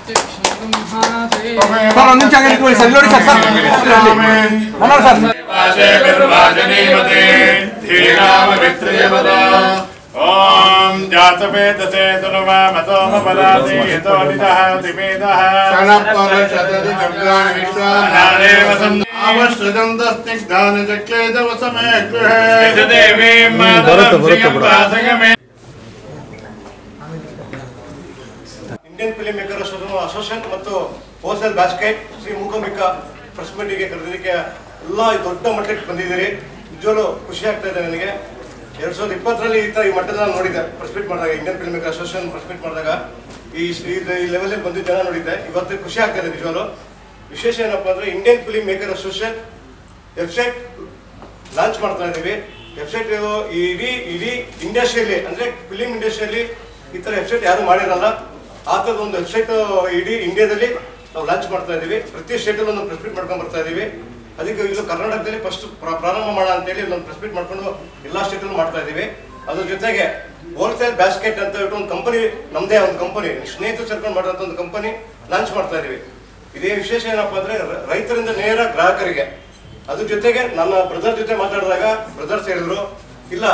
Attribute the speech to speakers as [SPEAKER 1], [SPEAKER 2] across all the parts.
[SPEAKER 1] ओम जातवेदसे सुनुमा मतोम पदाति यतोनितः दिवेदः शनपरशतति दुर्गाणि विश्वानाने वसन्त आवश्यदन्तस्निग्धान चक्लेदवसमे गृहे देवीं मातरं श्रियं पासगमे ಇಂಡಿಯನ್ ಫಿಲ್ಮ್ ಮೇಕರ್ಸ್ ಅಸೋಸಿಯೇಷನ್ ಮತ್ತು wholesale basket Shri Mookambika press ಮೀಟಿಗೆ ಕರೆದಿದ್ದಕ್ಕೆ ಎಲ್ಲ ದೊಡ್ಡ ಮಟ್ಟಕ್ಕೆ ಬಂದಿದ್ದೀರಿ. ನಿಜವಾಗ್ಲೂ ಖುಷಿ ಆಗ್ತಾ ಇದೆ ನನಗೆ. 2020ರಲ್ಲಿ ಈ ಮಟ್ಟದ ನೋಡಿದ್ದೆ ಪ್ರೆಸ್ ಮೀಟ್ ಮಾಡಿದಾಗ, Indian film maker association press meet ಮಾಡಿದಾಗ ಈ ಲೆವೆಲಲ್ಲಿ ಬಂದಿದ್ದ ಜನ ನೋಡಿದ್ದೆ. ಇವತ್ತು ಖುಷಿ ಆಗ್ತಾ ಇದೆ ನಿಜವಾಗ್ಲೂ. ವಿಶೇಷ ಏನಪ್ಪ ಅಂದರೆ Indian film maker association website launch ಮಾಡ್ತಾ ಇದ್ದೀವಿ. ವೆಬ್ಸೈಟ್ ಇಡೀ ಇಂಡಸ್ಟ್ರಿಯಲ್ಲಿ ಅಂದರೆ ಫಿಲಿಂ ಇಂಡಸ್ಟ್ರಿಯಲ್ಲಿ ಈ ಥರ ವೆಬ್ಸೈಟ್ ಯಾರು ಮಾಡಿರಲ್ಲ. ಆ ಥರದ ಒಂದು ವೆಬ್ಸೈಟ್ ಇಡೀ ಇಂಡಿಯಾದಲ್ಲಿ ನಾವು ಲಾಂಚ್ ಮಾಡ್ತಾ ಇದ್ದೀವಿ. ಪ್ರತಿ ಸ್ಟೇಟಲ್ಲಿ ಒಂದು ಪ್ರೆಸ್ ಮೀಟ್ ಮಾಡ್ಕೊಂಡು ಬರ್ತಾ ಇದ್ದೀವಿ. ಅದಕ್ಕೆ ಇಲ್ಲೂ ಕರ್ನಾಟಕದಲ್ಲಿ ಫಸ್ಟ್ ಪ್ರಾರಂಭ ಮಾಡೋಣ ಅಂತೇಳಿ ಇಲ್ಲೊಂದು ಪ್ರೆಸ್ ಮೀಟ್ ಮಾಡ್ಕೊಂಡು ಎಲ್ಲ ಸ್ಟೇಟಲ್ಲೂ ಮಾಡ್ತಾ ಇದ್ದೀವಿ. ಅದ್ರ ಜೊತೆಗೆ ಹೋಲ್ಸೇಲ್ ಬ್ಯಾಸ್ಕೆಟ್ ಅಂತ ಹೇಳ್ಬಿಟ್ಟು ಒಂದು ಕಂಪನಿ, ನಮ್ಮದೇ ಒಂದು ಕಂಪನಿ, ಸ್ನೇಹಿತರು ಸೇರ್ಕೊಂಡು ಮಾಡೋಂಥ ಒಂದು ಕಂಪನಿ ಲಾಂಚ್ ಮಾಡ್ತಾ ಇದ್ದೀವಿ. ಇದೇ ವಿಶೇಷ ಏನಪ್ಪ ಅಂದರೆ ರೈತರಿಂದ ನೇರ ಗ್ರಾಹಕರಿಗೆ. ಅದ್ರ ಜೊತೆಗೆ ನನ್ನ ಬ್ರದರ್ ಜೊತೆ ಮಾತಾಡಿದಾಗ ಬ್ರದರ್ಸ್ ಹೇಳಿದ್ರು, ಇಲ್ಲ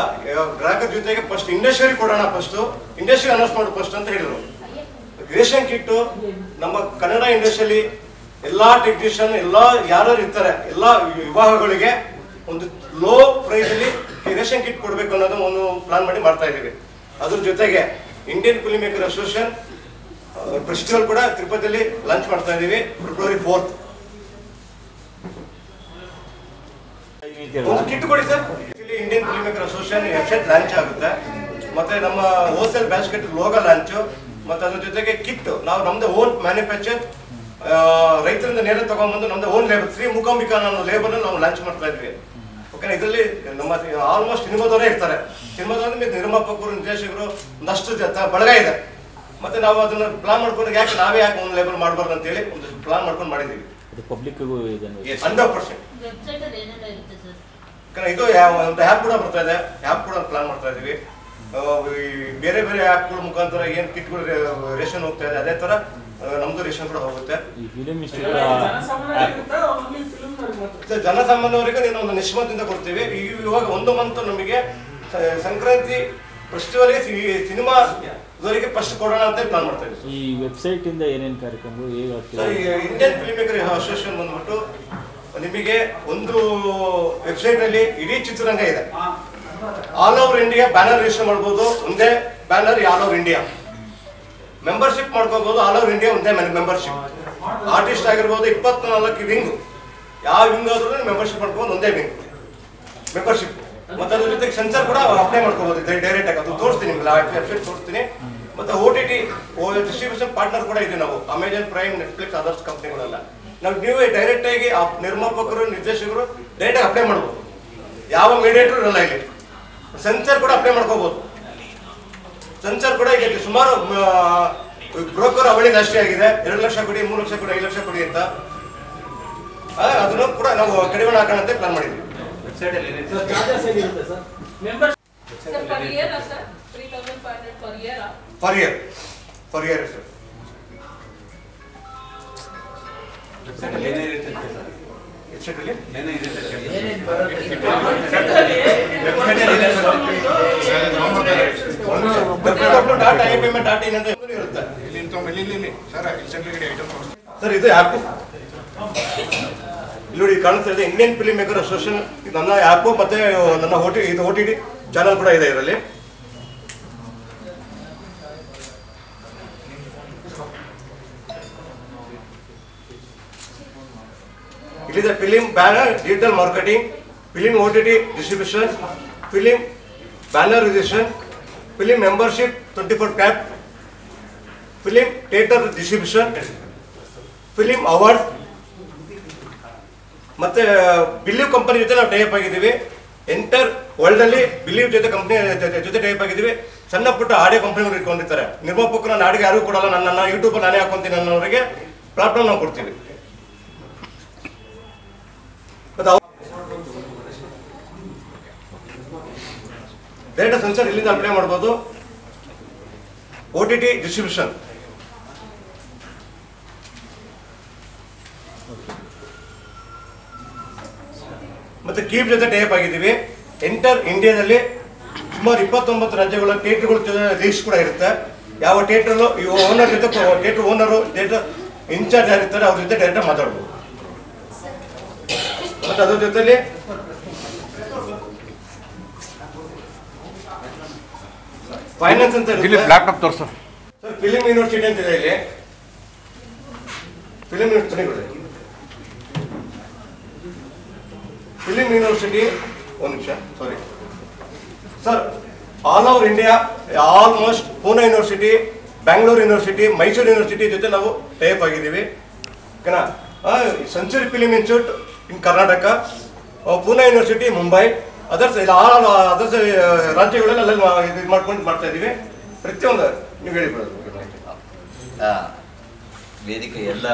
[SPEAKER 1] ಗ್ರಾಹಕರ ಜೊತೆಗೆ ಫಸ್ಟ್ ಇಂಡಸ್ಟ್ರಿ ಕೊಡೋಣ, ಫಸ್ಟು ಇಂಡಸ್ಟ್ರಿ ಅನೌನ್ಸ್ ಮಾಡೋದು ಫಸ್ಟ್ ಅಂತ ಹೇಳಿದರು. ರೇಷನ್ ಕಿಟ್ಟು ನಮ್ಮ ಕನ್ನಡ ಇಂಡಸ್ಟ್ರಿಯಲ್ಲಿ ಎಲ್ಲ ಟೆಕ್ನಿಷಿಯನ್ ಎಲ್ಲ ಯಾರು ಇರ್ತಾರೆ ಎಲ್ಲ ವಿಭಾಗಗಳಿಗೆ ಒಂದು ಲೋ ಪ್ರೈಸಲ್ಲಿ ರೇಷನ್ ಕಿಟ್ ಕೊಡಬೇಕು ಅನ್ನೋದು ಒಂದು ಪ್ಲಾನ್ ಮಾಡಿ ಮಾಡ್ತಾ ಇದ್ದೀವಿ. ಅದ್ರ ಜೊತೆಗೆ Indian film maker association festival ಕೂಡ ತಿರುಪತಿಯಲ್ಲಿ ಲಾಂಚ್ ಮಾಡ್ತಾ ಇದ್ದೀವಿ ಫೆಬ್ರವರಿ 4th. ಒಂದು ಕಿಟ್ ಕೊಡಿ sir. Indian film maker association website launch ಆಗುತ್ತೆ, ಮತ್ತೆ ನಮ್ಮ ಹೋಲ್ಸೇಲ್ ಬ್ಯಾಸ್ಕೆಟ್ ಲೋಗೋ ಲಾಂಚು, ಮತ್ತು ಅದ್ರ ಜೊತೆಗೆ ಕಿಟ್ ನಾವು ನಮ್ಮದು ಓನ್ ಮ್ಯಾನುಫ್ಯಾಕ್ಚರ್ ರೈತರಿಂದ ನೇರ ತಗೊಂಡ್ಬಂದು ನಮ್ಮದು ಓನ್ ಲೇಬಲ್ ಶ್ರೀ ಮೂಕಾಂಬಿಕಾ ಅನ್ನೋ ಲೇಬಲ್ ನಾವು ಲಾಂಚ್ ಮಾಡ್ತಾ ಇದ್ವಿ. ಓಕೆನಾ. ಇದರಲ್ಲಿ ನಮ್ಮ ಆಲ್ಮೋಸ್ಟ್ ಸಿನಿಮಾದವರೇ ಇರ್ತಾರೆ. ಸಿನಿಮಾದವ್ರ ನಿರ್ಮಾಪಕರು, ನಿರ್ದೇಶಕರು ಒಂದಷ್ಟು ಬಳಗ ಇದೆ. ಮತ್ತೆ ನಾವು ಅದನ್ನ ಪ್ಲಾನ್ ಮಾಡ್ಕೊಂಡು ನಾವೇ ಒಂದು ಲೇಬಲ್ ಮಾಡಬಾರ್ದು ಅಂತೇಳಿ ಒಂದು ಪ್ಲಾನ್ ಮಾಡ್ಕೊಂಡು ಮಾಡಿದ್ದೀವಿ. 100%. ಇದು ಒಂದು ಆ್ಯಪ್ ಕೂಡ ಬರ್ತಾ ಇದೆ, ಆ್ಯಪ್ ಕೂಡ ಪ್ಲಾನ್ ಮಾಡ್ತಾ ಇದ್ದೀವಿ. ಬೇರೆ ಬೇರೆ ಆ್ಯಪ್ಗಳ ಮುಖಾಂತರ ಏನು ಕಿಟ್ಗಳು ರೇಷನ್ ಹೋಗ್ತಾ ಇದೆ, ಅದೇ ಥರ ನಮ್ಮದು ರೇಷನ್ ಕೂಡ ಹೋಗುತ್ತೆ. ಜನಸಾಮಾನ್ಯವರಿಗೆ ನೀವು ಒಂದು ನಿಶ್ಚಿತದಿಂದ ಕೊಡ್ತೀವಿ. ಇವಾಗ 1 ಮಂತ್ ನಮಗೆ ಸಂಕ್ರಾಂತಿ ಫೆಸ್ಟಿವಲ್ಗೆ ಸಿನಿಮಾದವರಿಗೆ ಫಸ್ಟ್ ಕೊಡೋಣ ಅಂತ ಪ್ಲಾನ್ ಮಾಡ್ತಾ ಇದ್ದೀವಿ.
[SPEAKER 2] ಈ ವೆಬ್ಸೈಟ್ ಇಂದ ಏನೇನು ಕಾರ್ಯಕ್ರಮಗಳು
[SPEAKER 1] ಇಂಡಿಯನ್ ಫಿಲ್ಮ್ ಮೇಕರ್ ಅಸೋಸಿಯೇಷನ್ ಬಂದ್ಬಿಟ್ಟು ನಿಮಗೆ ಒಂದು ವೆಬ್ಸೈಟ್ ಅಲ್ಲಿ ಇಡೀ ಚಿತ್ರರಂಗ ಇದೆ. All over India banner register ಮಾಡ್ಬೋದು, ಒಂದೇ banner all over India. Membership ಮಾಡ್ಕೋಬಹುದು, ಆಲ್ ಓವರ್ ಇಂಡಿಯಾ ಒಂದೇ ಮೆಂಬರ್ಶಿಪ್. ಆರ್ಟಿಸ್ಟ್ ಆಗಿರ್ಬೋದು, 24 ವಿಂಗ್, ಯಾವ ವಿಂಗ್ ಆದ್ರೂ ಮೆಂಬರ್ಶಿಪ್ ಮಾಡ್ಕೋಬಹುದು, ಒಂದೇ ವಿಂಗ್ ಮೆಂಬರ್ಶಿಪ್. ಮತ್ತೆ ಅದ್ರ ಜೊತೆಗೆ ಸೆನ್ಸರ್ ಕೂಡ ಅಪ್ಲೈ ಮಾಡ್ಕೋಬಹುದು ಡೈರೆಕ್ಟ್ ಆಗಿ. ಅದು ತೋರಿಸ್ತೀನಿ ನಿಮ್ಗೆ, ವೆಬ್ಸೈಟ್ ತೋರಿಸ್ತೀನಿ. ಮತ್ತೆ OTT ಡಿಸ್ಟ್ರಿಬ್ಯೂಷನ್ ಪಾರ್ಟ್ನರ್ ಕೂಡ ಇದೆ ನಾವು, ಅಮೆಜಾನ್ ಪ್ರೈಮ್, ನೆಟ್ಫ್ಲಿಕ್ಸ್, ಅದರ್ಸ್ ಕಂಪ್ನಿಗಳೆಲ್ಲ. ನಾವು ನೀವೇ ಡೈರೆಕ್ಟ್ ಆಗಿ ನಿರ್ಮಾಪಕರು, ನಿರ್ದೇಶಕರು ಡೈರೆಕ್ಟ್ ಆಗಿ ಅಪ್ಲೈ ಮಾಡ್ಬೋದು, ಯಾವ ಮೀಡಿಯೇಟರ್ ಇರಲ್ಲ ಇಲ್ಲಿ. ಸೆನ್ಸರ್ ಕೂಡ ಅಪ್ಲೈ ಮಾಡ್ಕೋಬಹುದು. ಸೆನ್ಸರ್ ಕೂಡ ಈಗ ಸುಮಾರು ಬ್ರೋಕರ್ ಅವಳಿ ಜಾಸ್ತಿ ಆಗಿದೆ, 2 ಲಕ್ಷ ಕೊಡಿ, 3 ಲಕ್ಷ ಕೊಡಿ, 5 ಲಕ್ಷ ಕೊಡಿ ಅಂತ. ಅದನ್ನು ಕೂಡ ನಾವು ಕಡಿಮೆ ಹಾಕೋಣ ಅಂತ ಪ್ಲಾನ್ ಮಾಡಿದ್ವಿ. For year sir. ಸರ್ ಇದು ಆ್ಯಪ್ ಇಲ್ಲಿ ಕಾಣಿಸ್ತಾ ಇದೆ, ಇಂಡಿಯನ್ ಫಿಲ್ಮ್ ಮೇಕರ್ ಅಸೋಸಿಯೇಷನ್. ನನ್ನ ಆ್ಯಪ್ ಮತ್ತೆ ನನ್ನ OTT ಚಾನಲ್ ಕೂಡ ಇದೆ ಇದರಲ್ಲಿ. ಇಲ್ಲಿದೆ film banner digital marketing, film OTT distribution, film banner registration, film membership 24 cap, film theatre distribution, film award, ಮತ್ತೆ ಬಿಲೀವ್ ಕಂಪನಿ ಜೊತೆ ನಾವು ಟೈಪ್ ಆಗಿದ್ದೀವಿ. ಎಂಟರ್ ವರ್ಲ್ಡ್ ಅಲ್ಲಿ ಬಿಲೀವ್ ಜೊತೆ ಕಂಪನಿ ಜೊತೆ ಟೈಪ್ ಆಗಿದ್ದೀವಿ. ಸಣ್ಣ ಪುಟ್ಟ ಆಡಿಯೋ ಕಂಪನಿಗಳು ಇಟ್ಕೊಂಡಿರ್ತಾರೆ, ನಿರ್ಮಾಪಕರು ನನ್ನ ಆಡಿಗೆ ಯಾರು ಕೊಡಲ್ಲ, ನನ್ನ ಯೂಟ್ಯೂಬ್ ನಾನೇ ಹಾಕೊಂತೀನಿ ಅನ್ನೋರಿಗೆ ಪ್ಲಾಟ್ಫಾರ್ಮ್ ನಾವು ಕೊಡ್ತೀವಿ. ಡೇಟಾ ಸೆನ್ಸರ್ ಇಲ್ಲಿಂದ ಅಪ್ಲೈ ಮಾಡ್ಬೋದು. OTT ಡಿಸ್ಟ್ರಿಬ್ಯೂಷನ್ ಕೀಪ್ ಜೊತೆ ಟೈಪ್ ಆಗಿದ್ದೀವಿ. ಎಂಟರ್ ಇಂಡಿಯಾದಲ್ಲಿ ಸುಮಾರು 29 ರಾಜ್ಯಗಳ ಥಿಯೇಟರ್ಗಳ ಲೀಸ್ಟ್ ಕೂಡ ಇರುತ್ತೆ. ಯಾವ ಥಿಯೇಟರ್ಲು ಈ ಓನರ್ ಜೊತೆ ಥಿಯೇಟರ್ ಓನರು ಥಿಯೇಟರ್ ಇನ್ಚಾರ್ಜ್ ಯಾರಿರ್ತಾರೆ ಅವ್ರ ಜೊತೆ ಡೈರೆಕ್ಟ್ ಮಾತಾಡ್ಬೋದು. ಮತ್ತು ಅದ್ರ ಜೊತೆಲಿ ಫೈನಾನ್ಸ್ ಅಂತ
[SPEAKER 3] ಲ್ಯಾಪ್ಟಾಪ್ ತೋರಿಸು
[SPEAKER 1] ಸರ್. ಫಿಲಿಂ ಯೂನಿವರ್ಸಿಟಿ ಅಂತ ಇದೆ ಇಲ್ಲಿ. ಫಿಲಿಂ ಯೂನಿವರ್ಸಿಟಿ ಒಂದು ನಿಮಿಷ sorry sir. All over India almost Poona university, Bangalore university, Mysore university ಜೊತೆ ನಾವು ಟೈಪ್ ಆಗಿದ್ದೀವಿ. ಓಕೆನಾ. Century film institute in Karnataka, Poona university Mumbai, others others ರಾಜ್ಯಗಳೆಲ್ಲ ಇದು ಮಾಡ್ಕೊಂಡು ಮಾಡ್ತಾ ಇದ್ದೀವಿ. ಪ್ರತಿಯೊಂದು ನೀವು ಹೇಳಿಬಿಡೋದು.
[SPEAKER 4] ವೇದಿಕೆ ಎಲ್ಲ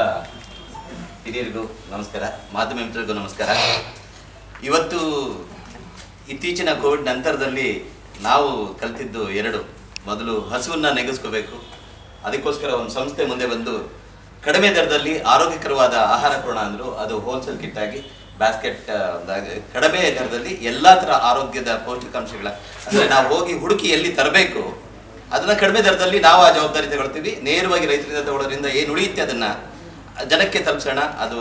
[SPEAKER 4] ಹಿರಿಯರಿಗೂ ನಮಸ್ಕಾರ, ಮಾಧ್ಯಮ ಮಿತ್ರರಿಗೂ ನಮಸ್ಕಾರ. ಇವತ್ತು ಇತ್ತೀಚಿನ ಕೋವಿಡ್ ನಂತರದಲ್ಲಿ ನಾವು ಕಲ್ತಿದ್ದು ಎರಡು. ಮೊದಲು ಹಸುವನ್ನು ನೆಗೆಸ್ಕೋಬೇಕು. ಅದಕ್ಕೋಸ್ಕರ ಒಂದು ಸಂಸ್ಥೆ ಮುಂದೆ ಬಂದು ಕಡಿಮೆ ದರದಲ್ಲಿ ಆರೋಗ್ಯಕರವಾದ ಆಹಾರ ಕೊಡೋಣ ಅಂದರು. ಅದು ಹೋಲ್ಸೇಲ್ ಕಿಟ್ ಆಗಿ ಬ್ಯಾಸ್ಕೆಟ್ ಕಡಿಮೆ ದರದಲ್ಲಿ ಎಲ್ಲ ಥರ ಆರೋಗ್ಯದ ಪೌಷ್ಟಿಕಾಂಶಗಳ ಅಂದರೆ ನಾವು ಹೋಗಿ ಹುಡುಕಿ ಎಲ್ಲಿ ತರಬೇಕು ಅದನ್ನು ಕಡಿಮೆ ದರದಲ್ಲಿ ನಾವು ಆ ಜವಾಬ್ದಾರಿ ತಗೊಳ್ತೀವಿ. ನೇರವಾಗಿ ರೈತರಿಂದ ತಗೊಳ್ಳೋದ್ರಿಂದ ಏನು ಉಳಿಯುತ್ತೆ ಅದನ್ನು ಜನಕ್ಕೆ ತಲುಪಿಸೋಣ. ಅದು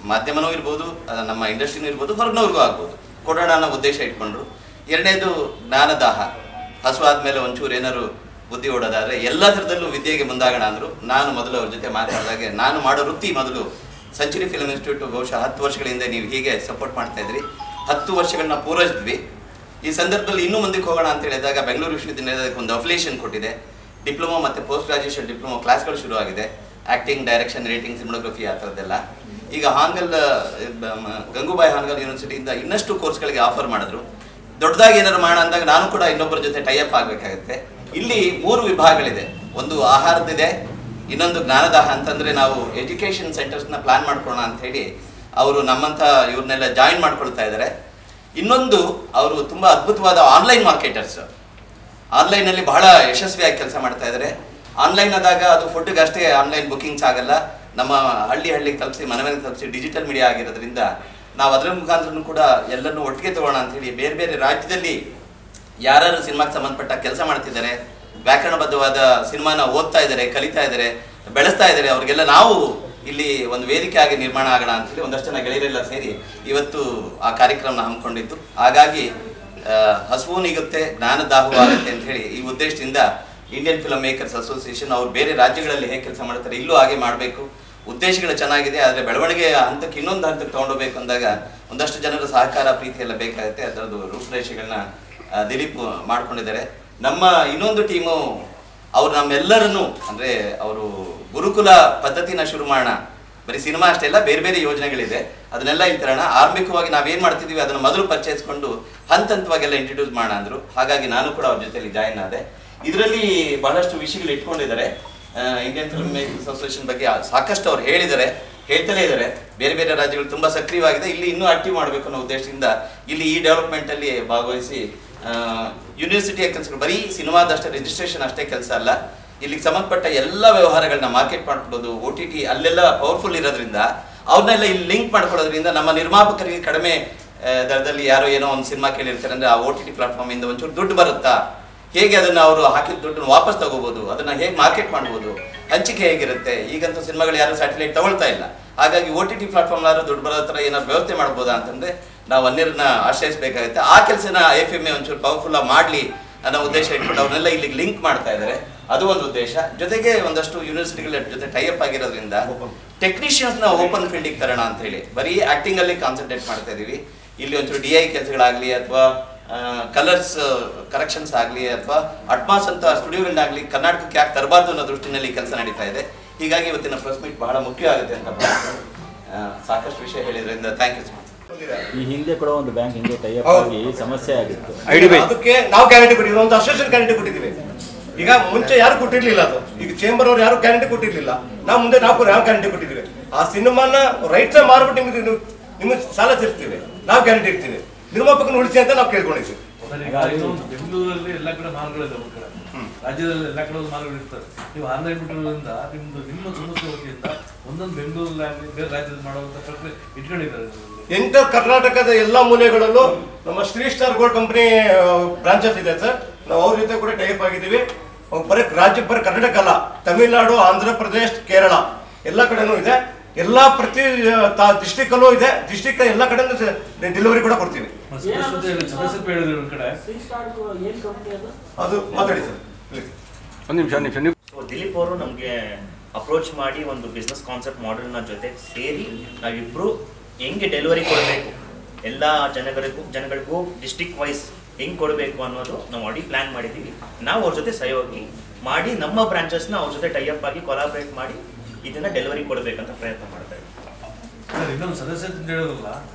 [SPEAKER 4] ಮಾಧ್ಯಮನೂ ಇರ್ಬೋದು, ನಮ್ಮ ಇಂಡಸ್ಟ್ರಿನೂ ಇರ್ಬೋದು, ಹೊರಗಿನವ್ರಿಗೂ ಆಗ್ಬೋದು, ಕೊಡೋಣ ಅನ್ನೋ ಉದ್ದೇಶ ಇಟ್ಕೊಂಡ್ರು. ಎರಡನೇದು ಜ್ಞಾನದಾಹ. ಹಸು ಆದಮೇಲೆ ಒಂಚೂರು ಏನಾದ್ರು ಬುದ್ಧಿ ಓಡೋದಾದರೆ ಎಲ್ಲ ಥರದಲ್ಲೂ ವಿದ್ಯೆಗೆ ಮುಂದಾಗೋಣ ಅಂದರು. ನಾನು ಮೊದಲು ಅವ್ರ ಜೊತೆ ಮಾತಾಡಿದಾಗೆ ನಾನು ಮಾಡೋ ವೃತ್ತಿ ಮೊದಲು ಸೆಂಚುರಿ ಫಿಲ್ಮ್ ಇನ್ಸ್ಟಿಟ್ಯೂಟ್ ಬಹುಶಃ 10 ವರ್ಷಗಳ ಹಿಂದೆ ನೀವು ಹೀಗೆ ಸಪೋರ್ಟ್ ಮಾಡ್ತಾಯಿದ್ರಿ. 10 ವರ್ಷಗಳನ್ನ ಪೂರೈಸಿದ್ವಿ. ಈ ಸಂದರ್ಭದಲ್ಲಿ ಇನ್ನೂ ಮುಂದಕ್ಕೆ ಹೋಗೋಣ ಅಂತ ಹೇಳಿದಾಗ ಬೆಂಗಳೂರು ವಿಶ್ವವಿದ್ಯಾನಿಲಯಕ್ಕೆ ಒಂದು ಅಫಿಲಿಯೇಷನ್ ಕೊಟ್ಟಿದೆ. ಡಿಪ್ಲೊಮಾ ಮತ್ತು ಪೋಸ್ಟ್ ಗ್ರಾಜುಯೇಷನ್ ಡಿಪ್ಲೊಮಾ ಕ್ಲಾಸ್ಗಳು ಶುರುವಾಗಿದೆ. ಆ್ಯಕ್ಟಿಂಗ್, ಡೈರೆಕ್ಷನ್, ರೈಟಿಂಗ್, ಸಿನಿಮಾಗ್ರಫಿ ಆ ಥರದ್ದೆಲ್ಲ. ಈಗ ಹಾನಗಲ್ ಗಂಗೂಬಾಯಿ ಹಾನಗಲ್ ಯೂನಿವರ್ಸಿಟಿಯಿಂದ ಇನ್ನಷ್ಟು ಕೋರ್ಸ್ಗಳಿಗೆ ಆಫರ್ ಮಾಡಿದ್ರು. ದೊಡ್ಡದಾಗಿ ಏನಾದ್ರು ಮಾಡೋಣ ಅಂದಾಗ ನಾನು ಕೂಡ ಇನ್ನೊಬ್ಬರ ಜೊತೆ ಟೈಅಪ್ ಆಗಬೇಕಾಗುತ್ತೆ. ಇಲ್ಲಿ 3 ವಿಭಾಗಗಳಿದೆ. ಒಂದು ಆಹಾರದಿದೆ, ಇನ್ನೊಂದು ಜ್ಞಾನದಾಹ ಅಂತಂದರೆ ನಾವು ಎಜುಕೇಷನ್ ಸೆಂಟರ್ಸ್ನ ಪ್ಲಾನ್ ಮಾಡ್ಕೊಳ್ಳೋಣ ಅಂಥೇಳಿ ಅವರು ನಮ್ಮಂಥ ಇವ್ರನ್ನೆಲ್ಲ ಜಾಯಿನ್ ಮಾಡ್ಕೊಳ್ತಾ ಇದ್ದಾರೆ. ಇನ್ನೊಂದು ಅವರು ತುಂಬ ಅದ್ಭುತವಾದ ಆನ್ಲೈನ್ ಮಾರ್ಕೆಟರ್ಸ್. ಆನ್ಲೈನಲ್ಲಿ ಬಹಳ ಯಶಸ್ವಿಯಾಗಿ ಕೆಲಸ ಮಾಡ್ತಾ ಇದ್ದಾರೆ. ಆನ್ಲೈನ್ ಆದಾಗ ಅದು ಫುಡ್ಗೆ ಅಷ್ಟೇ ಆನ್ಲೈನ್ ಬುಕ್ಕಿಂಗ್ಸ್ ಆಗಲ್ಲ, ನಮ್ಮ ಹಳ್ಳಿಗೆ ತಲುಪಿಸಿ ಮನೆಗೆ ತಲುಪಿಸಿ ಡಿಜಿಟಲ್ ಮೀಡಿಯಾ ಆಗಿರೋದ್ರಿಂದ ನಾವು ಅದರ ಮುಖಾಂತರ ಕೂಡ ಎಲ್ಲರನ್ನೂ ಒಟ್ಟಿಗೆ ತಗೋಣ ಅಂಥೇಳಿ ಬೇರೆ ಬೇರೆ ರಾಜ್ಯದಲ್ಲಿ ಯಾರು ಸಿನಿಮಾಗೆ ಸಂಬಂಧಪಟ್ಟ ಕೆಲಸ ಮಾಡ್ತಿದ್ದಾರೆ, ವ್ಯಾಕರಣಬದ್ಧವಾದ ಸಿನಿಮಾನ ಓದ್ತಾ ಇದ್ದಾರೆ, ಕಲಿತಾ ಇದ್ದಾರೆ, ಬೆಳೆಸ್ತಾ ಇದ್ದಾರೆ, ಅವ್ರಿಗೆಲ್ಲ ನಾವು ಇಲ್ಲಿ ಒಂದು ವೇದಿಕೆ ಆಗಿ ನಿರ್ಮಾಣ ಆಗೋಣ ಅಂಥೇಳಿ ಒಂದಷ್ಟು ಜನ ಗೆಳೆಯರೆಲ್ಲ ಸೇರಿ ಇವತ್ತು ಆ ಕಾರ್ಯಕ್ರಮನ ಹಮ್ಮಿಕೊಂಡಿದ್ದು. ಹಾಗಾಗಿ ಹಸುವು ನೀಗುತ್ತೆ, ಜ್ಞಾನದಾಹವೂ ಆಗುತ್ತೆ ಅಂತ ಹೇಳಿ ಈ ಉದ್ದೇಶದಿಂದ ಇಂಡಿಯನ್ ಫಿಲ್ಮ್ ಮೇಕರ್ಸ್ ಅಸೋಸಿಯೇಷನ್ ಅವ್ರು ಬೇರೆ ರಾಜ್ಯಗಳಲ್ಲಿ ಹೇಗೆ ಕೆಲಸ ಮಾಡ್ತಾರೆ ಇಲ್ಲೂ ಹಾಗೆ ಮಾಡಬೇಕು. ಉದ್ದೇಶಗಳು ಚೆನ್ನಾಗಿದೆ, ಆದರೆ ಬೆಳವಣಿಗೆ ಹಂತಕ್ಕೆ ಇನ್ನೊಂದು ಹಂತಕ್ಕೆ ತೊಗೊಂಡೋಗ್ಬೇಕು ಅಂದಾಗ ಒಂದಷ್ಟು ಜನರ ಸಹಕಾರ, ಪ್ರೀತಿ ಎಲ್ಲ ಬೇಕಾಗುತ್ತೆ. ಅದರದ್ದು ರೂಪುರೇಷೆಗಳನ್ನ ದಿಲೀಪ್ ಮಾಡ್ಕೊಂಡಿದ್ದಾರೆ. ನಮ್ಮ ಇನ್ನೊಂದು ಟೀಮು ಅವ್ರು ನಮ್ಮೆಲ್ಲರನ್ನು ಅಂದರೆ ಅವರು ಗುರುಕುಲ ಪದ್ಧತಿನ ಶುರು ಮಾಡೋಣ, ಬರೀ ಸಿನಿಮಾ ಅಷ್ಟೇ ಅಲ್ಲ, ಬೇರೆ ಬೇರೆ ಯೋಜನೆಗಳಿದೆ, ಅದನ್ನೆಲ್ಲ ಇಲ್ಲಿ ತರೋಣ. ಆರಂಭಿಕವಾಗಿ ನಾವೇನು ಮಾಡ್ತಿದ್ದೀವಿ ಅದನ್ನು ಮೊದಲು ಪರಿಚಯಿಸ್ಕೊಂಡು ಹಂತವಾಗೆಲ್ಲ ಇಂಟ್ರಡ್ಯೂಸ್ ಮಾಡೋಣ ಅಂದರು. ಹಾಗಾಗಿ ನಾನು ಕೂಡ ಅವ್ರ ಜೊತೆಲಿ ಜಾಯಿನ್ ಆದೆ. ಇದರಲ್ಲಿ ಬಹಳಷ್ಟು ವಿಷಯಗಳು ಇಟ್ಕೊಂಡಿದ್ದಾರೆ. ಇಂಡಿಯನ್ ಫಿಲ್ಮ್ ಮೇಕರ್ಸ್ ಅಸೋಸಿಯೇಷನ್ ಬಗ್ಗೆ ಸಾಕಷ್ಟು ಅವ್ರು ಹೇಳಿದ್ದಾರೆ, ಹೇಳ್ತಲೇ ಇದ್ದಾರೆ. ಬೇರೆ ಬೇರೆ ರಾಜ್ಯಗಳು ತುಂಬ ಸಕ್ರಿಯವಾಗಿದೆ. ಇಲ್ಲಿ ಇನ್ನೂ ಆಕ್ಟಿವ್ ಮಾಡಬೇಕು ಅನ್ನೋ ಉದ್ದೇಶದಿಂದ ಇಲ್ಲಿ ಈ ಡೆವಲಪ್ಮೆಂಟಲ್ಲಿ ಭಾಗವಹಿಸಿ ಯೂನಿವರ್ಸಿಟಿಯ ಕೆಲಸಗಳು ಬರೀ ಸಿನಿಮಾದಷ್ಟೇ ರಿಜಿಸ್ಟ್ರೇಷನ್ ಅಷ್ಟೇ ಕೆಲಸ ಅಲ್ಲ, ಇಲ್ಲಿಗೆ ಸಂಬಂಧಪಟ್ಟ ಎಲ್ಲ ವ್ಯವಹಾರಗಳನ್ನ ಮಾರ್ಕೆಟ್ ಮಾಡ್ಕೊಡೋದು, OTT ಅಲ್ಲೆಲ್ಲ ಪವರ್ಫುಲ್ ಇರೋದ್ರಿಂದ ಅವ್ರನ್ನೆಲ್ಲ ಇಲ್ಲಿ ಲಿಂಕ್ ಮಾಡ್ಕೊಳ್ಳೋದ್ರಿಂದ ನಮ್ಮ ನಿರ್ಮಾಪಕರಿಗೆ ಕಡಿಮೆ ದರದಲ್ಲಿ ಯಾರೋ ಏನೋ ಒಂದು ಸಿನಿಮಾ ಕೇಳಿರ್ತಾರೆ ಅಂದರೆ ಆ OTT ಪ್ಲಾಟ್ಫಾರ್ಮಿಂದ ಒಂಚೂರು ದುಡ್ಡು ಬರುತ್ತಾ, ಹೇಗೆ ಅದನ್ನು ಅವರು ಹಾಕಿದ ದುಡ್ಡನ್ನು ವಾಪಸ್ ತಗೋಬೋದು, ಅದನ್ನು ಹೇಗೆ ಮಾರ್ಕೆಟ್ ಮಾಡ್ಬೋದು, ಹಂಚಿಕೆ ಹೇಗಿರುತ್ತೆ. ಈಗಂತೂ ಸಿನಿಮಾಗಳು ಯಾರು ಸ್ಯಾಟಲೈಟ್ ತಗೊಳ್ತಾ ಇಲ್ಲ. ಹಾಗಾಗಿ OTT ಪ್ಲಾಟ್ಫಾರ್ಮ್ ಯಾರು ದುಡ್ಡು ಬರೋ ಥರ ಏನಾದ್ರು ವ್ಯವಸ್ಥೆ ಮಾಡ್ಬೋದಾ ಅಂತಂದರೆ ನಾವು ಅನ್ಯರನ್ನ ಆಶ್ರಯಿಸಬೇಕಾಗುತ್ತೆ. ಆ ಕೆಲಸನ FMA ಒಂಚೂರು ಪವರ್ಫುಲ್ಲಾಗಿ ಮಾಡಲಿ ಅನ್ನೋ ಉದ್ದೇಶ ಇಟ್ಕೊಂಡು ಅವ್ರನ್ನೆಲ್ಲ ಇಲ್ಲಿಗೆ ಲಿಂಕ್ ಮಾಡ್ತಾ ಇದ್ದಾರೆ. ಅದು ಒಂದು ಉದ್ದೇಶ. ಜೊತೆಗೆ ಒಂದಷ್ಟು ಯೂನಿವರ್ಸಿಟಿಗಳ ಜೊತೆ ಟೈಅಪ್ ಆಗಿರೋದ್ರಿಂದ ಟೆಕ್ನಿಷಿಯನ್ಸ್ನ ಓಪನ್ ಫೀಲ್ಡಿಗೆ ತರೋಣ ಅಂತ ಹೇಳಿ ಬರೀ ಆ್ಯಕ್ಟಿಂಗಲ್ಲಿ ಕಾನ್ಸಂಟ್ರೇಟ್ ಮಾಡ್ತಾ ಇದ್ದೀವಿ. ಇಲ್ಲಿ ಒಂಚೂರು DI ಕೆಲಸಗಳಾಗಲಿ ಅಥವಾ ಕಲರ್ಸ್ ಕರೆಕ್ಷನ್ಸ್ ಆಗಲಿ ಅಥವಾ ಅಟ್ಮಾಸ್ ಅಂತ ಸ್ಟುಡಿಯೋಗಳನ್ನಾಗಲಿ ಕರ್ನಾಟಕಕ್ಕೆ ಯಾಕೆ ತರಬಾರ್ದು ಅನ್ನೋ ದೃಷ್ಟಿನಲ್ಲಿ ಕೆಲಸ ನಡೀತಾ ಇದೆ. ಹೀಗಾಗಿ ಇವತ್ತಿನ ಪ್ರೆಸ್ ಮೀಟ್ ಬಹಳ ಮುಖ್ಯ ಆಗುತ್ತೆ ಅಂತ ಸಾಕಷ್ಟು ವಿಷಯ ಹೇಳಿದ್ರಿಂದ ಥ್ಯಾಂಕ್ ಯು ಸೊ ಮಚ್.
[SPEAKER 2] ಈ ಹಿಂದೆ ಕೂಡ ಒಂದು ಬ್ಯಾಂಕ್ ಹಿಂದೆ ಟೈಅಪ್ ಆಗಿ ಸಮಸ್ಯೆ ಆಗಿತ್ತು.
[SPEAKER 1] ಅದಕ್ಕೆ ನಾವು ಗ್ಯಾರಂಟಿ ಕೊಟ್ಟಿದ್ದೀವಿ, ಒಂದು ಅಸೋಸಿಯೇಷನ್ ಗ್ಯಾರಂಟಿ ಕೊಟ್ಟಿದ್ದೀವಿ. ಈಗ ಮುಂಚೆ ಯಾರು ಕೊಟ್ಟಿರ್ಲಿಲ್ಲ, ಅದು ಈಗ ಚೇಂಬರ್ ಅವ್ರು ಯಾರು ಗ್ಯಾರಂಟಿ ಕೊಟ್ಟಿರ್ಲಿಲ್ಲ. ನಾವು ಮುಂದೆ ನಾವು ಗ್ಯಾರಂಟಿ ಕೊಟ್ಟಿದ್ದೀವಿ. ಆ ಸಿನಿಮಾನ ರೈಟ್ಸ್ ಮಾರ್ಬಿಟ್ಟು ನಿಮಗೆ ಸಾಲ ತೀರ್ಸ್ತೀವಿ, ನಾವು ಗ್ಯಾರಂಟಿ ಇರ್ತೀವಿ. ನಿರ್ಮಾಪಕನ ಉಳಿಸಿ ಅಂತ ನಾವು ಕೇಳ್ಕೊಂಡಿದ್ದೀವಿ.
[SPEAKER 5] ಬೆಂಗಳೂರಲ್ಲಿ ಎಲ್ಲ ಕಡೆ ಮಾರ್ಗಳಿದೆ, ರಾಜ್ಯದಲ್ಲಿ ಎಲ್ಲ ಕಡೆ ಮಾರ್ಗಳು ಇರ್ತಾರೆ. ನೀವು ಆನ್ಲೈನ್ ಬಿಟ್ಟಿರೋದ್ರಿಂದ ನಿಮ್ಮ ಸಮಸ್ಯೆ ವತಿಯಿಂದ ಒಂದೊಂದು ಬೆಂಗಳೂರಲ್ಲಿ ಬೇರೆ ರಾಜ್ಯದಲ್ಲಿ ಮಾಡುವಂತ ಪ್ರಕ್ರಿಯೆ ಇಟ್ಕೊಂಡಿದ್ದಾರೆ.
[SPEAKER 1] ಎಂಟರ್ ಕರ್ನಾಟಕದ ಎಲ್ಲ ಮೂಲೆಗಳಲ್ಲೂ ನಮ್ಮ Shri star gold company branches ಇದೆ ಸರ್. ನಾವು ಅವ್ರ ಜೊತೆ ಕೂಡ ಟೈಪ್ ಆಗಿದ್ದೀವಿ. ಬರೀ ಕರ್ನಾಟಕ ಅಲ್ಲ, ತಮಿಳುನಾಡು, ಆಂಧ್ರ ಪ್ರದೇಶ್, ಕೇರಳ ಎಲ್ಲ ಕಡೆನೂ ಇದೆ. ಎಲ್ಲ ಪ್ರತಿ ಡಿಸ್ಟಿಕ್ ಅಲ್ಲೂ ಇದೆ. ಡಿಸ್ಟಿಕ್ ಎಲ್ಲ ಕಡೆ ಡೆಲಿವರಿ ಕೂಡ ಕೊಡ್ತೀವಿ. ಅದು ಮಾತಾಡಿ ಸರ್ ಪ್ಲೀಸ್.
[SPEAKER 3] ಒಂದು ನಿಮಿಷ.
[SPEAKER 2] ದಿಲೀಪ್ ಅವರು ನಮಗೆ ಅಪ್ರೋಚ್ ಮಾಡಿ ಒಂದು ಬಿಸ್ನೆಸ್ ಕಾನ್ಸೆಪ್ಟ್ ಮಾಡೆಲ್ನ ಜೊತೆ ಸೇರಿ ನಾವಿಬ್ರು ಹೆಂಗೆ ಡೆಲಿವರಿ ಕೊಡಬೇಕು, ಎಲ್ಲ ಜನಗಳಿಗೂ ಡಿಸ್ಟಿಕ್ ವೈಸ್ ಹೆಂಗೆ ಕೊಡಬೇಕು ಅನ್ನೋದು ನಾವು ಆಲ್ರೆಡಿ ಪ್ಲಾನ್ ಮಾಡಿದ್ದೀವಿ. ನಾವು ಅವ್ರ ಜೊತೆ ಸಹಯೋಗಿ ಮಾಡಿ ನಮ್ಮ ಬ್ರಾಂಚಸ್ನ ಅವ್ರ ಜೊತೆ ಟೈಅಪ್ ಆಗಿ ಕೊಲಾಬ್ರೇಟ್ ಮಾಡಿ ಇದನ್ನ ಡೆಲಿವರಿ ಕೊಡಬೇಕಂತ ಪ್ರಯತ್ನ ಮಾಡ್ತಾ ಇದ್ದೀವಿ.
[SPEAKER 5] ಇನ್ನೊಂದು ಸದಸ್ಯ ಹೇಳೋದಲ್ಲ,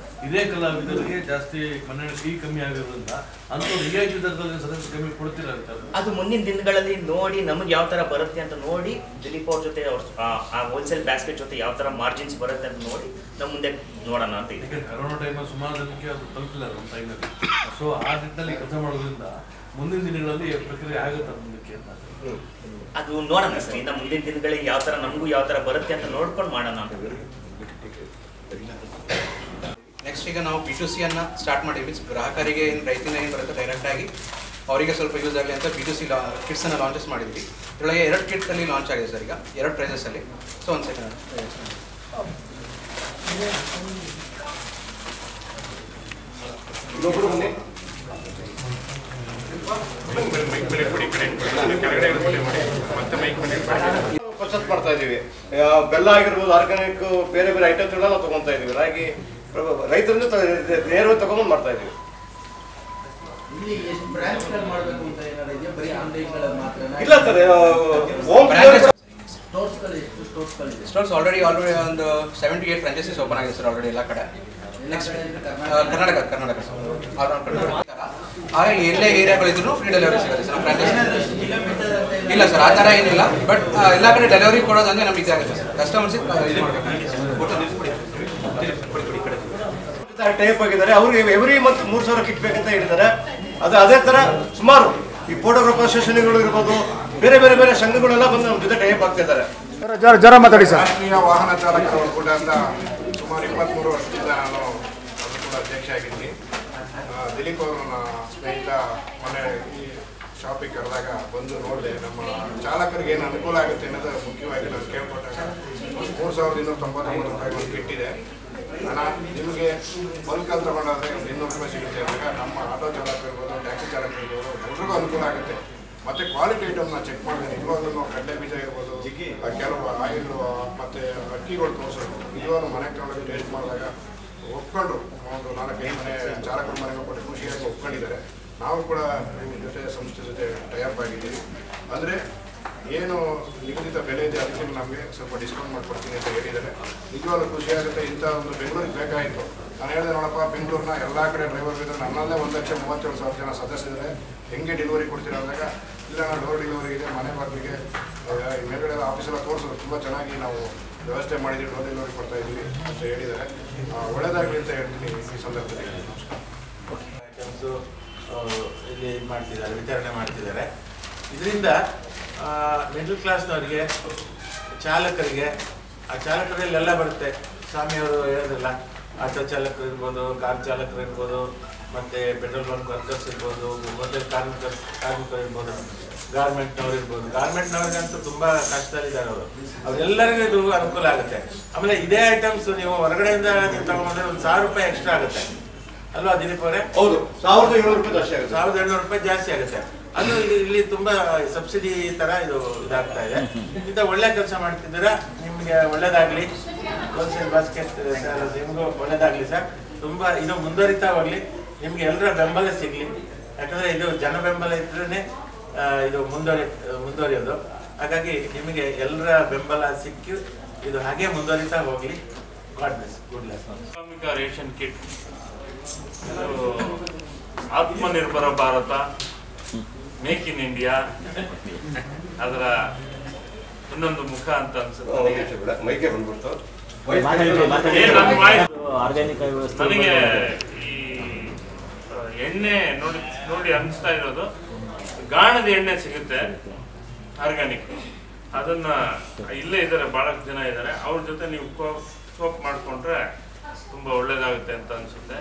[SPEAKER 5] ಇದೇ ಕಲಾವಿದರಿಗೆ ಜಾಸ್ತಿ ಫೀ ಕಮ್ಮಿ ಆಗಿರೋದ್ರಿಂದ ಅಂತ ರಿಯಾಯಿತಿ ದರದಲ್ಲಿ ಸದಸ್ಯ ಕಮ್ಮಿ ಕೊಡ್ತೀರಾ?
[SPEAKER 2] ಅದು ಮುಂದಿನ ದಿನಗಳಲ್ಲಿ ನೋಡಿ ನಮಗೆ ಯಾವ ಥರ ಬರುತ್ತೆ ಅಂತ ನೋಡಿ ದಿಲೀಪ್ ಅವ್ರ ಜೊತೆ ಆ ಹೋಲ್ಸೇಲ್ ಬ್ಯಾಸ್ಕೆಟ್ ಜೊತೆ ಯಾವ ಥರ ಮಾರ್ಜಿನ್ಸ್ ಬರುತ್ತೆ ಅಂತ ನೋಡಿ ನಮ್ಮ ಮುಂದೆ ನೋಡೋಣ ಅಂತ ಇದೆ.
[SPEAKER 5] ಕರೋನಾ ಟೈಮಲ್ಲಿ ಸುಮಾರು ಜನಕ್ಕೆ ಅದು ತಲುಪಿಲ್ಲ ನಮ್ಮ ಟೈಮಲ್ಲಿ. ಸೊ ಆ ನಿಟ್ಟಿನಲ್ಲಿ ಕೆಲಸ ಮಾಡೋದ್ರಿಂದ ಮುಂದಿನ ದಿನಗಳಲ್ಲಿ ಪ್ರಕ್ರಿಯೆ ಆಗುತ್ತೆ ಮುಂದಕ್ಕೆ ಅಂತ.
[SPEAKER 2] ಅದು ನೋಡೋಣ ಸರ್, ಇನ್ನು ಮುಂದಿನ ದಿನಗಳಿಗೆ ಯಾವ ಥರ ನಮಗೂ ಯಾವ ಥರ ಬರುತ್ತೆ ಅಂತ ನೋಡ್ಕೊಂಡು ಮಾಡೋಣ ಅಂತ.
[SPEAKER 6] ನೆಕ್ಸ್ಟ್ ಈಗ ನಾವು B2C ಅನ್ನು ಸ್ಟಾರ್ಟ್ ಮಾಡಿದ್ವಿ. ಗ್ರಾಹಕರಿಗೆ ಏನು ರೈತನ ಏನು ಬರುತ್ತೆ ಡೈರೆಕ್ಟಾಗಿ ಅವರಿಗೆ ಸ್ವಲ್ಪ ಯೂಸ್ ಆಗಲಿ ಅಂತ B2C ಕಿಟ್ಸನ್ನು ಲಾಂಚಸ್ ಮಾಡಿದ್ವಿ. ಇದರೊಳಗೆ 2 ಕಿಟ್ಸಲ್ಲಿ ಲಾಂಚ್ ಆಗಿದೆ ಸರ್ ಈಗ 2 ಪ್ರೈಸಸಲ್ಲಿ. ಸೊ ಒಂದು ಸೆಕೆಂಡ್
[SPEAKER 1] ಪರ್ಚೇಸ್ ಮಾಡ್ತಾ ಇದ್ದೀವಿ. ಬೆಲ್ಲ ಆಗಿರ್ಬೋದು, ಆರ್ಗ್ಯಾನಿಕ್ ಬೇರೆ ಬೇರೆ ಐಟಮ್ಸ್ಗಳನ್ನ ನಾವು ತೊಗೊತಾ ಇದ್ದೀವಿ. ರಾಗಿ ರೈತರಿಂದ ನೇರವಾಗಿ ತಗೊಂಡು ಮಾಡ್ತಾ ಇದ್ದೀವಿ. ಇಲ್ಲ ಸರ್,
[SPEAKER 6] ಸ್ಟೋರ್ಸ್ ಆಲ್ರೆಡಿ ಒಂದು 7 to 8 ಫ್ರಾಂಚೈಸೀಸ್ ಓಪನ್ ಆಗಿದೆ ಸರ್ ಆಲ್ರೆಡಿ ಎಲ್ಲ ಕಡೆ. ನೆಕ್ಸ್ಟ್ ಕರ್ನಾಟಕ ಹಾಗಾಗಿ ಎಲ್ಲೇ ಏರಿಯಾಗಳಿದ್ರು ಫ್ರೀ ಡೆಲಿವರಿ ಸಿಗುತ್ತೆ ಸರ್ ಫ್ರಾಂಚೈಸಿ. ಇಲ್ಲ ಸರ್, ಆ ಥರ ಏನಿಲ್ಲ. ಬಟ್ ಎಲ್ಲ ಕಡೆ ಡೆಲಿವರಿ ಕೊಡೋದಂದ್ರೆ ನಮ್ಗೆ ಇದಾಗುತ್ತೆ ಸರ್. ಕಸ್ಟಮರ್ಸಿಗೆ ಇದು ಮಾಡಬೇಕು.
[SPEAKER 1] ಟೈಪ್ ಆಗಿದ್ದಾರೆ. ಅವ್ರಿಗೆ ಎವ್ರಿ ಮಂತ್ 3,000 ಕಿಟ್ ಬೇಕಂತ ಹೇಳಿದ್ದಾರೆ. ಅದೇ ಥರ ಸುಮಾರು ಈ ಫೋಟೋಗ್ರಾಫರ್ ಅಸೋಸಿಯೇಷನ್ಗಳು ಇರ್ಬೋದು, ಬೇರೆ ಬೇರೆ ಬೇರೆ ಸಂಘಗಳೆಲ್ಲ ಬಂದು ನಮ್ಮ ಜೊತೆ ಟೈಪ್ ಆಗ್ತಿದ್ದಾರೆ.
[SPEAKER 3] ಜರ ಮಾತಾಡಿ ಸರ್.
[SPEAKER 7] ರಾಷ್ಟ್ರೀಯ ವಾಹನ ಚಾಲಕರ ಒಕ್ಕೂಟದಿಂದ ಸುಮಾರು 23 ವರ್ಷದಿಂದ ನಾನು ಕೂಡ ಅಧ್ಯಕ್ಷ ಆಗಿದ್ದೀನಿ. ದಿಲೀಪ್ ಅವರು ನನ್ನ ಸ್ನೇಹಿತ ಮೊನ್ನೆ ಈ ಶಾಪಿಗೆ ಕರೆದಾಗ ಬಂದು ನೋಡಿದೆ. ನಮ್ಮ ಚಾಲಕರಿಗೆ ಏನು ಅನುಕೂಲ ಆಗುತ್ತೆ ಅನ್ನೋದು ಮುಖ್ಯವಾಗಿ ನಾನು ಕೇಳ್ಕೊಟ್ಟಾಗ 3,299 ರೂಪಾಯಿ ಒಂದು ಕಿಟ್ಟಿದೆ. ಹಣ ನಿಮಗೆ ಬಲ್ಕಲ್ಲಿ ತೊಗೊಂಡಾದ್ರೆ ಒಂದು 200 ರೂಪಾಯಿ ಸಿಗುತ್ತೆ ಅಂದಾಗ ನಮ್ಮ ಆಟೋ ಚಾಲಕರು ಇರ್ಬೋದು, ಟ್ಯಾಕ್ಸಿ ಚಾಲಕರು ಇರ್ಬೋದು, ಎಲ್ರಿಗೂ ಅನುಕೂಲ ಆಗುತ್ತೆ. ಮತ್ತು ಕ್ವಾಲಿಟಿ ಐಟಮ್ನ ಚೆಕ್ ಮಾಡಿದೆ. ನಿಜವಾಗ್ಲೂ ಕಡಲೆ ಬೀಜ ಇರ್ಬೋದು, ಕೆಲವು ಆಯಿಲು ಮತ್ತು ಅಕ್ಕಿಗಳು ತೋರಿಸೋದು ನಿಜವಾಗ್ಲೂ ಮನೆಗೆ ತಗೊಂಡೋಗಿ ಟೇಸ್ಟ್ ಮಾಡಿದಾಗ ಒಪ್ಕೊಂಡ್ರು. ಒಂದು 4-5 ಮನೆ ಚಾಲಕರ ಮನೆಗೆ ಕೊಟ್ಟು ಖುಷಿಯಾಗಿ ಒಪ್ಕೊಂಡಿದ್ದಾರೆ. ನಾವು ಕೂಡ ನಿಮ್ಮ ಜೊತೆ ಸಂಸ್ಥೆ ಜೊತೆ ಟೈಅಪ್ ಆಗಿದ್ದೀವಿ. ಅಂದರೆ ಏನು ನಿಗದಿತ ಬೆಲೆ ಇದೆ ಅದಕ್ಕೆ ನಮಗೆ ಸ್ವಲ್ಪ ಡಿಸ್ಕೌಂಟ್ ಮಾಡಿಕೊಡ್ತೀನಿ ಅಂತ ಹೇಳಿದ್ದಾರೆ. ನಿಜವಾಗ್ಲೂ ಖುಷಿಯಾಗುತ್ತೆ. ಇಂಥ ಒಂದು ಬೆಂಗಳೂರಿಗೆ ಬೇಕಾಯಿತು. ನಾನು ಹೇಳಿದೆ, ನೋಡಪ್ಪ ಬೆಂಗಳೂರಿನ ಎಲ್ಲ ಕಡೆ ಡ್ರೈವರ್ ಇದ್ದಾರೆ, ನನ್ನಲ್ಲೇ 1,37,000 ಜನ ಸದಸ್ಯರಿದ್ದಾರೆ, ಹೆಂಗೆ ಡೆಲಿವರಿ ಕೊಡ್ತೀರಾ ಅಂದಾಗ ಇಲ್ಲ ನಾನು ಡೋರ್ ಡೆಲಿವರಿ ಇದೆ, ಮನೆ ಬಾಗಿಲಿಗೆ ಮೇಲ್ಗಡೆ ಆಫೀಸೆಲ್ಲ ತೋರಿಸೋದು ತುಂಬ ಚೆನ್ನಾಗಿ ನಾವು ವ್ಯವಸ್ಥೆ ಮಾಡಿದ್ದೀವಿ, ಡೋರ್ ಡೆಲಿವರಿ ಕೊಡ್ತಾ ಇದ್ದೀವಿ ಅಂತ ಹೇಳಿದ್ದಾರೆ. ಒಳ್ಳೆಯದಾಗಲಿ ಅಂತ ಹೇಳ್ತೀನಿ ಈ ಸಂದರ್ಭದಲ್ಲಿ.
[SPEAKER 8] ಐಟಮ್ಸು ಇಲ್ಲಿ ಇದು ಮಾಡ್ತಿದ್ದಾರೆ, ವಿತರಣೆ ಮಾಡ್ತಿದ್ದಾರೆ. ಇದರಿಂದ ಮಿಡ್ಲ್ ಕ್ಲಾಸ್ನವರಿಗೆ, ಚಾಲಕರಿಗೆ, ಆ ಚಾಲಕರಲ್ಲೆಲ್ಲ ಬರುತ್ತೆ. ಸ್ವಾಮಿಯವರು ಹೇಳೋದಿಲ್ಲ, ಆಟೋ ಚಾಲಕರು ಇರ್ಬೋದು, ಕಾರ್ ಚಾಲಕರು ಇರ್ಬೋದು, ಮತ್ತು ಪೆಟ್ರೋಲ್ ಬಂಕ್ ವರ್ಕರ್ಸ್ ಇರ್ಬೋದು, ಹೋಟೆಲ್ ಕಾರ್ಮಿಕರು ಇರ್ಬೋದು, ಗಾರ್ಮೆಂಟ್ನವ್ರು ಇರ್ಬೋದು. ಗಾರ್ಮೆಂಟ್ನವ್ರಿಗಂತೂ ತುಂಬ ಕಷ್ಟದಲ್ಲಿದ್ದಾರೆ ಅವರು. ಅವರೆಲ್ಲರಿಗೂ ಇದು ಅನುಕೂಲ ಆಗುತ್ತೆ. ಆಮೇಲೆ ಇದೇ ಐಟಮ್ಸ್ ನೀವು ಹೊರಗಡೆಯಿಂದ ನೀವು ತಗೊಂಡ್ರೆ ಒಂದು 1,000 ರೂಪಾಯಿ ಎಕ್ಸ್ಟ್ರಾ ಆಗುತ್ತೆ ಅಲ್ವಾ ದಿಲೀಪ್ ಅವರೇ?
[SPEAKER 1] ಹೌದು, 1,700 ರೂಪಾಯಿ ಜಾಸ್ತಿ ಆಗುತ್ತೆ.
[SPEAKER 8] 1,700 ರೂಪಾಯಿ ಜಾಸ್ತಿ ಆಗುತ್ತೆ. ಅದು ಇಲ್ಲಿ ತುಂಬ ಸಬ್ಸಿಡಿ ಥರ ಇದು ಇದಾಗ್ತಾ ಇದೆ. ಇಂಥ ಒಳ್ಳೆ ಕೆಲಸ ಮಾಡ್ತಿದ್ದೀರಾ, ನಿಮಗೆ ಒಳ್ಳೇದಾಗಲಿ. ಹೋಲ್ಸೇಲ್ ಬಾಸ್ಕೆಟ್ ಸರ್, ನಿಮಗೂ ಒಳ್ಳೇದಾಗಲಿ ಸರ್. ತುಂಬ ಇದು ಮುಂದುವರಿತಾ ಹೋಗಲಿ, ನಿಮಗೆ ಎಲ್ಲರ ಬೆಂಬಲ ಸಿಗಲಿ. ಯಾಕಂದರೆ ಇದು ಜನ ಬೆಂಬಲ ಇದ್ರೇ ಇದು ಮುಂದುವರಿಯೋದು. ಹಾಗಾಗಿ ನಿಮಗೆ ಎಲ್ಲರ ಬೆಂಬಲ ಸಿಕ್ಕಿ ಇದು ಹಾಗೆ ಮುಂದುವರಿತಾ ಹೋಗಲಿ. God bless. Good luck.
[SPEAKER 9] Ration kit, Atmanirbhar Bharat, make in India, ಅದರ ಇನ್ನೊಂದು ಮುಖ ಅಂತ ಅನ್ಸುತ್ತೆ.
[SPEAKER 1] ಮೈಕೆ ಬಂದ್ಬಿಡ್ತು.
[SPEAKER 9] ನನಗೆ ಈ ಎಣ್ಣೆ ನೋಡಿ ಅನಿಸ್ತಾ ಇರೋದು, ಗಾಣದ ಎಣ್ಣೆ ಸಿಗುತ್ತೆ ಆರ್ಗ್ಯಾನಿಕ್. ಅದನ್ನ ಇಲ್ಲೇ ಇದ್ದಾರೆ, ಬಹಳಷ್ಟು ಜನ ಇದ್ದಾರೆ. ಅವ್ರ ಜೊತೆ ನೀವು ಕೋಪ್ ಮಾಡಿಕೊಂಡ್ರೆ ತುಂಬ ಒಳ್ಳೇದಾಗುತ್ತೆ ಅಂತ ಅನಿಸುತ್ತೆ.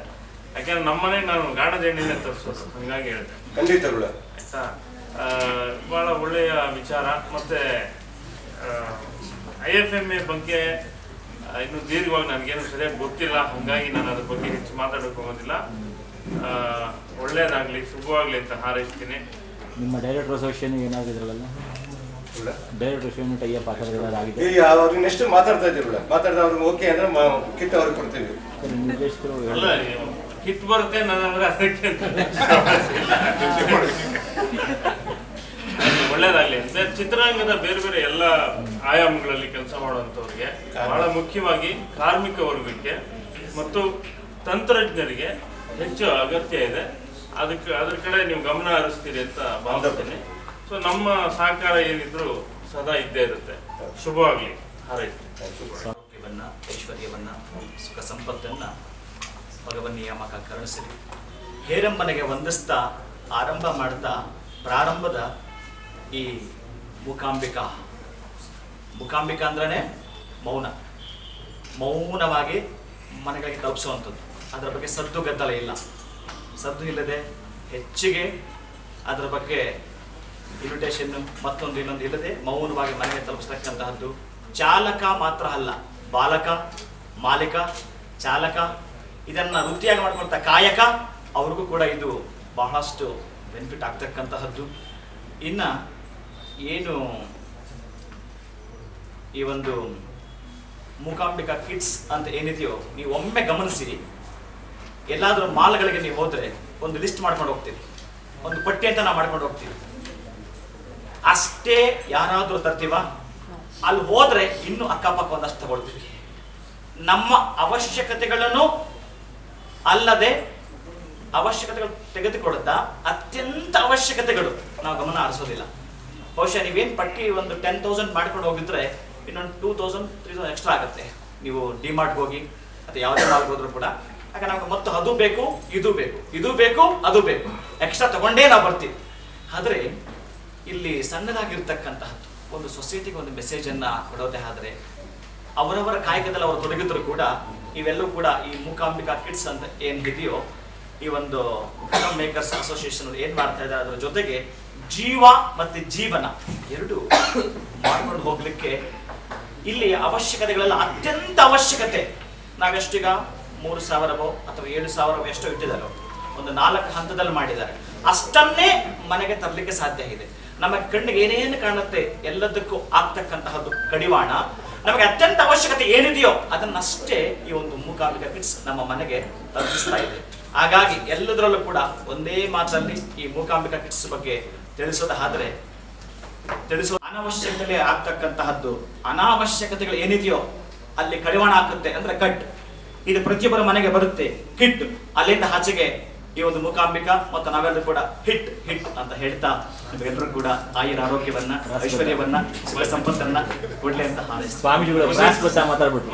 [SPEAKER 9] ಯಾಕೆಂದ್ರೆ ನಮ್ಮನೆಗೆ ನಾನು ಗಾಣದ ಎಣ್ಣೆನೇ ತರಿಸೋದು, ಹಂಗಾಗಿ ಹೇಳಿದೆ.
[SPEAKER 1] ಖಂಡಿತ
[SPEAKER 9] ಆಯ್ತಾ, ಭಾಳ ಒಳ್ಳೆಯ ವಿಚಾರ. ಮತ್ತು IFMA ಬಗ್ಗೆ ಇನ್ನು ದೀರ್ಘವಾಗಿ ನನಗೇನು ಸರಿಯಾಗಿ ಗೊತ್ತಿಲ್ಲ, ಹಾಗಾಗಿ ನಾನು ಅದ್ರ ಬಗ್ಗೆ ಹೆಚ್ಚು ಮಾತಾಡೋಕೆ ಹೋಗೋದಿಲ್ಲ. ಒಳ್ಳೇದಾಗಲಿ, ಶುಭವಾಗಲಿ ಅಂತ ಹಾರೈಸ್ತೀನಿ.
[SPEAKER 10] ನಿಮ್ಮ ಡೈರೆಕ್ಟರ್ ಅಸೋಸಿಯೇಷನ್ ಏನಾಗಿದ್ರಲ್ಲ, ಡೈರೆಕ್ಟರ್ ಅಸೋಸಿಯೇಷನ್ ಟೈಅಪ್ ಆಗಿದೆ.
[SPEAKER 1] ಅವ್ರಿಗೆ ನೆಕ್ಸ್ಟ್ ಮಾತಾಡ್ತಾ ಇದ್ದೀವಿ, ಮಾತಾಡಿದ್ರೆ ಅವ್ರಿಗೆ ಓಕೆ ಅಂದ್ರೆ ಕಿಟ್ ಅವ್ರಿಗೆ ಕೊಡ್ತೀವಿ.
[SPEAKER 10] ನಿರ್ದೇಶಕರು
[SPEAKER 9] ಅಲ್ಲ, ಕಿಟ್ ಬರುತ್ತೆ ನನಂದ್ರೆ ಅದಕ್ಕೆ ಒಳ್ಳೇದಾಗ್ಲಿ ಅಂತ. ಚಿತ್ರರಂಗದ ಬೇರೆ ಬೇರೆ ಎಲ್ಲ ಆಯಾಮಗಳಲ್ಲಿ ಕೆಲಸ ಮಾಡುವಂಥವ್ರಿಗೆ, ಬಹಳ ಮುಖ್ಯವಾಗಿ ಕಾರ್ಮಿಕ ವರ್ಗಕ್ಕೆ ಮತ್ತು ತಂತ್ರಜ್ಞರಿಗೆ ಹೆಚ್ಚು ಅಗತ್ಯ ಇದೆ. ಅದ್ರ ಕಡೆ ನೀವು ಗಮನ ಹರಿಸ್ತೀರಿ ಅಂತ ಭಾವಿಸ್ತೀನಿ. ಸೊ ನಮ್ಮ ಸಹಕಾರ ಏನಿದ್ರು ಸದಾ ಇದ್ದೇ ಇರುತ್ತೆ. ಶುಭವಾಗಲಿ,
[SPEAKER 11] ಆರೋಗ್ಯವನ್ನ, ಐಶ್ವರ್ಯವನ್ನ, ಸುಖ ಸಂಪತ್ತನ್ನ ಭಗವನ್ ನಿಯಾಮಕ ಕರುಣಿಸಲಿ. ಹೇರಂಬನೆಗೆ ವಂದಿಸ್ತಾ ಆರಂಭ ಮಾಡ್ತಾ ಪ್ರಾರಂಭದ ಈ ಮೂಕಾಂಬಿಕಾ ಅಂದ್ರೇ ಮೌನವಾಗಿ ಮನೆಗಳಿಗೆ ತಲುಪಿಸುವಂಥದ್ದು. ಅದರ ಬಗ್ಗೆ ಸದ್ದು ಗದ್ದಲ ಇಲ್ಲ, ಸದ್ದು ಇಲ್ಲದೆ ಹೆಚ್ಚಿಗೆ ಅದರ ಬಗ್ಗೆ ಇನ್ವಿಟೇಷನ್ ಮತ್ತೊಂದು ಇನ್ನೊಂದು ಇಲ್ಲದೆ ಮೌನವಾಗಿ ಮನೆಗೆ ತಲುಪಿಸ್ತಕ್ಕಂತಹದ್ದು. ಚಾಲಕ ಮಾತ್ರ ಅಲ್ಲ, ಬಾಲಕ, ಮಾಲೀಕ, ಚಾಲಕ ಇದನ್ನು ವೃತ್ತಿಯಾಗಿ ಮಾಡ್ಕೊಳ್ತಾ ಕಾಯಕ ಅವ್ರಿಗೂ ಕೂಡ ಇದು ಬಹಳಷ್ಟು ಬೆನಿಫಿಟ್ ಆಗ್ತಕ್ಕಂತಹದ್ದು. ಇನ್ನು ಏನು ಈ ಒಂದು ಮೂಕಾಂಬಿಕಾ ಕಿಡ್ಸ್ ಅಂತ ಏನಿದೆಯೋ, ನೀವು ಒಮ್ಮೆ ಗಮನಿಸಿರಿ. ಎಲ್ಲಾದರೂ ಮಾಲ್ಗಳಿಗೆ ನೀವು ಹೋದರೆ ಒಂದು ಲಿಸ್ಟ್ ಮಾಡ್ಕೊಂಡು ಹೋಗ್ತೀವಿ, ಒಂದು ಪಟ್ಟಿ ಅಂತ ನಾವು ಮಾಡ್ಕೊಂಡು ಹೋಗ್ತೀವಿ. ಅಷ್ಟೇ ಯಾರಾದರೂ ತರ್ತೀವ, ಅಲ್ಲಿ ಹೋದರೆ ಇನ್ನೂ ಅಕ್ಕಪಕ್ಕ ಒಂದಷ್ಟು ತಗೊಳ್ತೀವಿ. ನಮ್ಮ ಅವಶ್ಯಕತೆಗಳನ್ನು ಅಲ್ಲದೆ ಅವಶ್ಯಕತೆಗಳು ತೆಗೆದುಕೊಡುತ್ತಾ ಅತ್ಯಂತ ಅವಶ್ಯಕತೆಗಳು ನಾವು ಗಮನ ಹರಿಸೋದಿಲ್ಲ. ಬಹುಶಃ ನೀವೇನು ಪಟ್ಟಿ ಒಂದು 10,000 ಮಾಡ್ಕೊಂಡು ಹೋಗಿದ್ರೆ ಇನ್ನೊಂದು 2,000 3,000 ಎಕ್ಸ್ಟ್ರಾ ಆಗುತ್ತೆ. ನೀವು ಡಿಮಾರ್ಟ್ಗೆ ಹೋಗಿ ಅಥವಾ ಯಾವುದೇ ಮಾಲ್ಗೆ ಹೋದ್ರೂ ಕೂಡ. ಯಾಕೆ ನಮ್ಗೆ ಮತ್ತು ಅದು ಬೇಕು, ಇದು ಬೇಕು, ಇದು ಬೇಕು, ಅದು ಬೇಕು, ಎಕ್ಸ್ಟ್ರಾ ತಗೊಂಡೇ ನಾವು ಬರ್ತೀವಿ. ಆದರೆ ಇಲ್ಲಿ ಸಣ್ಣದಾಗಿರ್ತಕ್ಕಂತಹದ್ದು ಒಂದು ಸೊಸೈಟಿಗೆ ಒಂದು ಮೆಸೇಜನ್ನು ಕೊಡೋದೇ ಆದರೆ, ಅವರವರ ಕಾಯಕದಲ್ಲಿ ಅವರು ತೊಡಗಿದ್ರು ಕೂಡ ಇವೆಲ್ಲವೂ ಕೂಡ ಈ ಮೂಕಾಂಬಿಕಾ ಕಿಡ್ಸ್ ಅಂತ ಏನಿದೆಯೋ, ಈ ಒಂದು ಫಿಲಮ್ ಮೇಕರ್ಸ್ ಅಸೋಸಿಯೇಷನ್ ಏನು ಮಾಡ್ತಾ ಇದ್ದಾರೆ, ಅದರ ಜೊತೆಗೆ ಜೀವ ಮತ್ತು ಜೀವನ ಎರಡು ಮಾಡ್ಕೊಂಡು ಹೋಗ್ಲಿಕ್ಕೆ ಇಲ್ಲಿ ಅವಶ್ಯಕತೆಗಳೆಲ್ಲ ಅತ್ಯಂತ ಅವಶ್ಯಕತೆ. ನಾವೆಷ್ಟೀಗ 3,000 ಅಥವಾ 7,000 ಎಷ್ಟೋ ಇಟ್ಟಿದ್ದಾರೆ, ಒಂದು 4 ಹಂತದಲ್ಲಿ ಮಾಡಿದ್ದಾರೆ. ಅಷ್ಟನ್ನೇ ಮನೆಗೆ ತರಲಿಕ್ಕೆ ಸಾಧ್ಯ ಇದೆ. ನಮ್ಮ ಕಣ್ಣಿಗೆ ಏನೇನು ಕಾಣುತ್ತೆ ಎಲ್ಲದಕ್ಕೂ ಆಗ್ತಕ್ಕಂತಹದ್ದು ಕಡಿವಾಣ. ನಮಗೆ ಅತ್ಯಂತ ಅವಶ್ಯಕತೆ ಏನಿದೆಯೋ ಅದನ್ನಷ್ಟೇ ಈ ಒಂದು ಮೂಕಾಂಬಿಕಾ ಕಿಡ್ಸ್ ನಮ್ಮ ಮನೆಗೆ ತಲುಪಿಸ್ತಾ ಇದೆ. ಹಾಗಾಗಿ ಎಲ್ಲದರಲ್ಲೂ ಕೂಡ ಒಂದೇ ಮಾತಲ್ಲಿ ಈ ಮೂಕಾಂಬಿಕಾ ಕಿಡ್ಸ್ ಬಗ್ಗೆ ತಿಳಿಸೋದಾದ್ರೆ, ಅನಾವಶ್ಯಕತೆ ಆಗ್ತಕ್ಕಂತಹದ್ದು, ಅನಾವಶ್ಯಕತೆಗಳು ಏನಿದೆಯೋ ಅಲ್ಲಿ ಕಡಿವಾಣ ಹಾಕುತ್ತೆ ಅಂದ್ರೆ ಕಟ್. ಇದು ಪ್ರತಿಯೊಬ್ಬರ ಮನೆಗೆ ಬರುತ್ತೆ ಕಿಟ್. ಅಲ್ಲಿಂದ ಆಚೆಗೆ ಈ ಒಂದು ಮೂಕಾಂಬಿಕಾ ಮತ್ತು ನಾವೆಲ್ಲರೂ ಕೂಡ ಹಿಟ್ ಅಂತ ಹೇಳ್ತಾ ನಿಮಗೆಲ್ಲರೂ ಕೂಡ ಆಯುರ ಆರೋಗ್ಯವನ್ನ, ಐಶ್ವರ್ಯವನ್ನ, ಸುಖ ಸಂಪತ್ತನ್ನ ಕೊಡ್ಲಿ ಅಂತ ಹಾರೈಸ್ತೀನಿ.
[SPEAKER 10] ಸ್ವಾಮೀಜಿಗಳು ಮಾತಾಡ್ಬಿಟ್ಟು